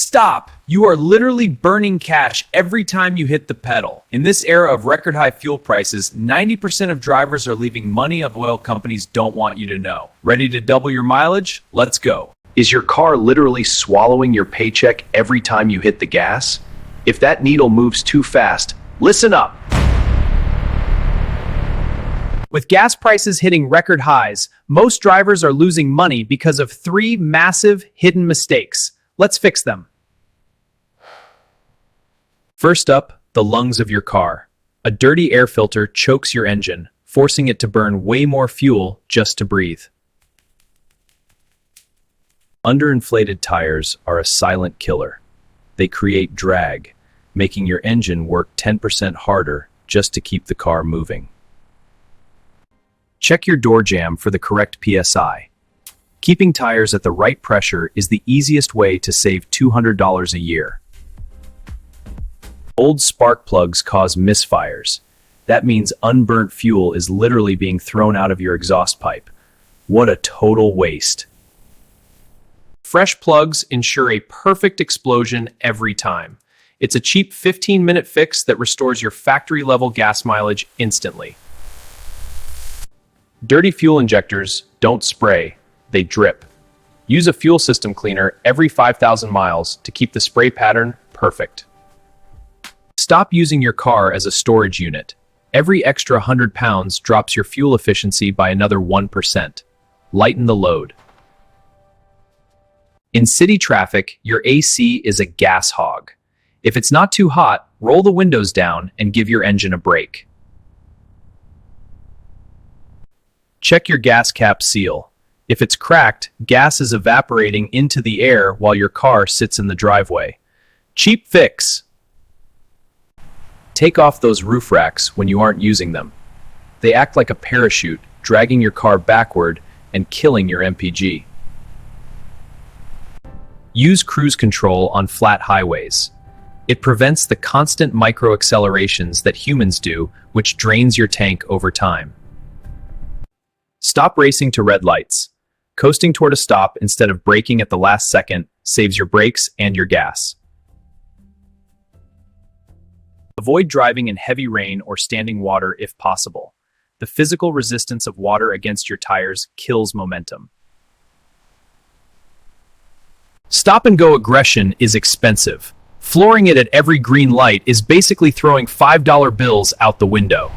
Stop! You are literally burning cash every time you hit the pedal. In this era of record high fuel prices, 90% of drivers are leaving money oil companies don't want you to know. Ready to double your mileage? Let's go. Is your car literally swallowing your paycheck every time you hit the gas? If that needle moves too fast, listen up. With gas prices hitting record highs, most drivers are losing money because of three massive hidden mistakes. Let's fix them. First up, the lungs of your car. A dirty air filter chokes your engine, forcing it to burn way more fuel just to breathe. Underinflated tires are a silent killer. They create drag, making your engine work 10% harder just to keep the car moving. Check your door jamb for the correct PSI. Keeping tires at the right pressure is the easiest way to save $200 a year. Old spark plugs cause misfires. That means unburnt fuel is literally being thrown out of your exhaust pipe. What a total waste. Fresh plugs ensure a perfect explosion every time. It's a cheap 15-minute fix that restores your factory-level gas mileage instantly. Dirty fuel injectors don't spray, they drip. Use a fuel system cleaner every 5,000 miles to keep the spray pattern perfect. Stop using your car as a storage unit. Every extra 100 pounds drops your fuel efficiency by another 1%. Lighten the load. In city traffic, your AC is a gas hog. If it's not too hot, roll the windows down and give your engine a break. Check your gas cap seal. If it's cracked, gas is evaporating into the air while your car sits in the driveway. Cheap fix. Take off those roof racks when you aren't using them. They act like a parachute, dragging your car backward and killing your MPG. Use cruise control on flat highways. It prevents the constant micro-accelerations that humans do, which drains your tank over time. Stop racing to red lights. Coasting toward a stop instead of braking at the last second saves your brakes and your gas. Avoid driving in heavy rain or standing water if possible. The physical resistance of water against your tires kills momentum. Stop-and-go aggression is expensive. Flooring it at every green light is basically throwing $5 bills out the window.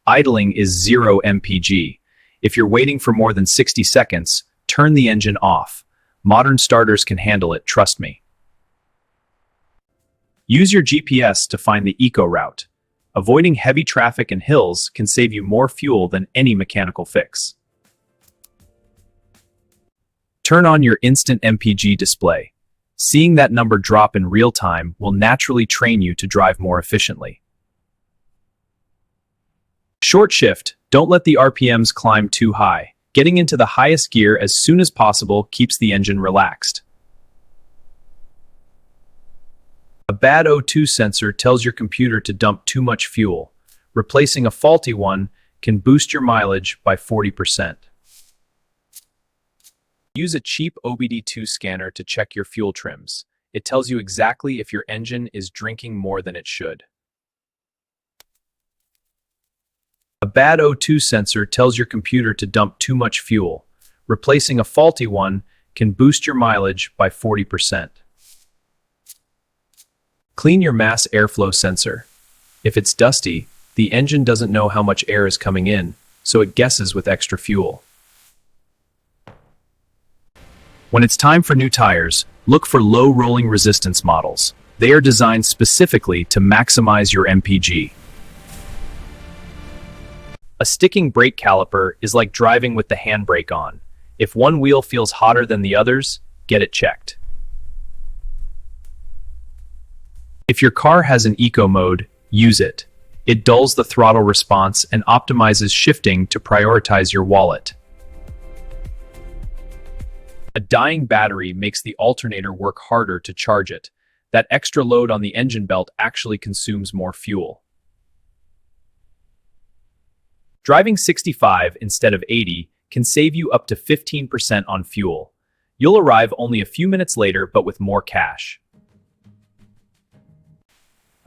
Idling is 0 mpg. If you're waiting for more than 60 seconds, turn the engine off. Modern starters can handle it, trust me. Use your GPS to find the eco route. Avoiding heavy traffic and hills can save you more fuel than any mechanical fix. Turn on your instant MPG display. Seeing that number drop in real time will naturally train you to drive more efficiently. Short shift. Don't let the RPMs climb too high. Getting into the highest gear as soon as possible keeps the engine relaxed. A bad O2 sensor tells your computer to dump too much fuel. Replacing a faulty one can boost your mileage by 40%. Use a cheap OBD2 scanner to check your fuel trims. It tells you exactly if your engine is drinking more than it should. A bad O2 sensor tells your computer to dump too much fuel. Replacing a faulty one can boost your mileage by 40%. Clean your mass airflow sensor. If it's dusty, the engine doesn't know how much air is coming in, so it guesses with extra fuel. When it's time for new tires, look for low rolling resistance models. They are designed specifically to maximize your MPG. A sticking brake caliper is like driving with the handbrake on. If one wheel feels hotter than the others, get it checked. If your car has an eco mode, use it. It dulls the throttle response and optimizes shifting to prioritize your wallet. A dying battery makes the alternator work harder to charge it. That extra load on the engine belt actually consumes more fuel. Driving 65 instead of 80 can save you up to 15% on fuel. You'll arrive only a few minutes later, but with more cash.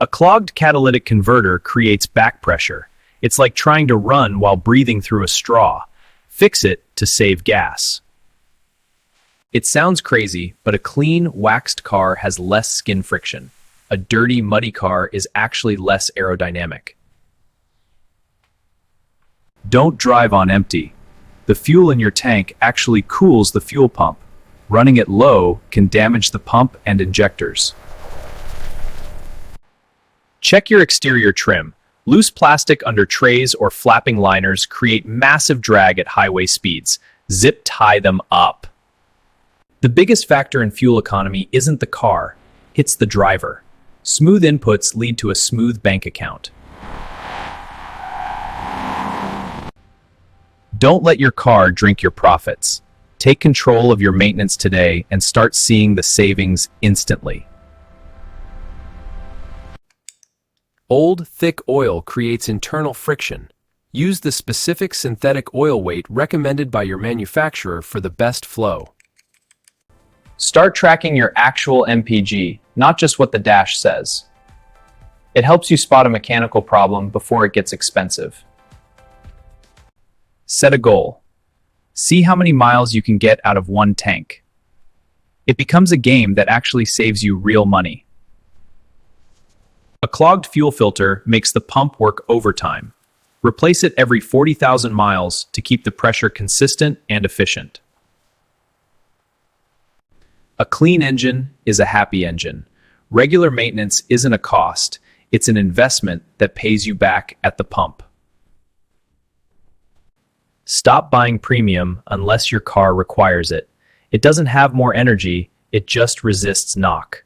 A clogged catalytic converter creates back pressure. It's like trying to run while breathing through a straw. Fix it to save gas. It sounds crazy, but a clean, waxed car has less skin friction. A dirty, muddy car is actually less aerodynamic. Don't drive on empty. The fuel in your tank actually cools the fuel pump. Running it low can damage the pump and injectors. Check your exterior trim. Loose plastic under trays or flapping liners create massive drag at highway speeds. Zip tie them up. The biggest factor in fuel economy isn't the car, it's the driver. Smooth inputs lead to a smooth bank account. Don't let your car drink your profits. Take control of your maintenance today and start seeing the savings instantly. Old, thick oil creates internal friction. Use the specific synthetic oil weight recommended by your manufacturer for the best flow. Start tracking your actual MPG, not just what the dash says. It helps you spot a mechanical problem before it gets expensive. Set a goal. See how many miles you can get out of one tank. It becomes a game that actually saves you real money. A clogged fuel filter makes the pump work overtime. Replace it every 40,000 miles to keep the pressure consistent and efficient. A clean engine is a happy engine. Regular maintenance isn't a cost, it's an investment that pays you back at the pump. Stop buying premium unless your car requires it. It doesn't have more energy, it just resists knock.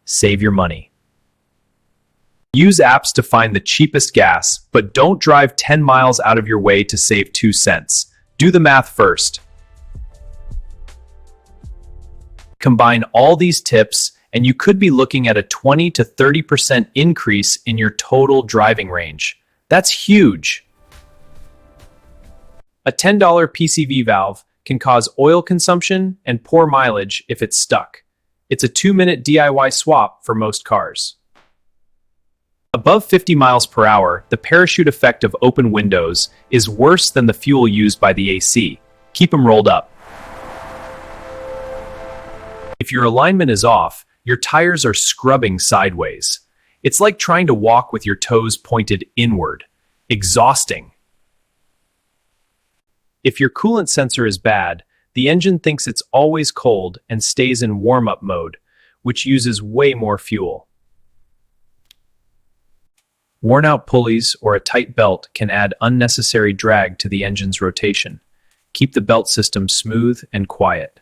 Save your money. Use apps to find the cheapest gas, but don't drive 10 miles out of your way to save 2 cents. Do the math first. Combine all these tips, and you could be looking at a 20 to 30% increase in your total driving range. That's huge. A $10 PCV valve can cause oil consumption and poor mileage if it's stuck. It's a 2-minute DIY swap for most cars. Above 50 miles per hour, the parachute effect of open windows is worse than the fuel used by the AC. Keep them rolled up. If your alignment is off, your tires are scrubbing sideways. It's like trying to walk with your toes pointed inward. Exhausting. If your coolant sensor is bad, the engine thinks it's always cold and stays in warm-up mode, which uses way more fuel. Worn-out pulleys or a tight belt can add unnecessary drag to the engine's rotation. Keep the belt system smooth and quiet.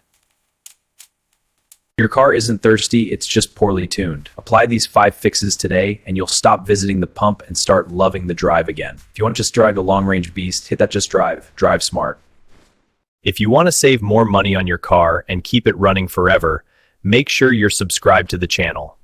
Your car isn't thirsty, it's just poorly tuned. Apply these 5 fixes today and you'll stop visiting the pump and start loving the drive again. If you want to just drive the long-range beast, hit that just drive. Drive smart. If you want to save more money on your car and keep it running forever, make sure you're subscribed to the channel.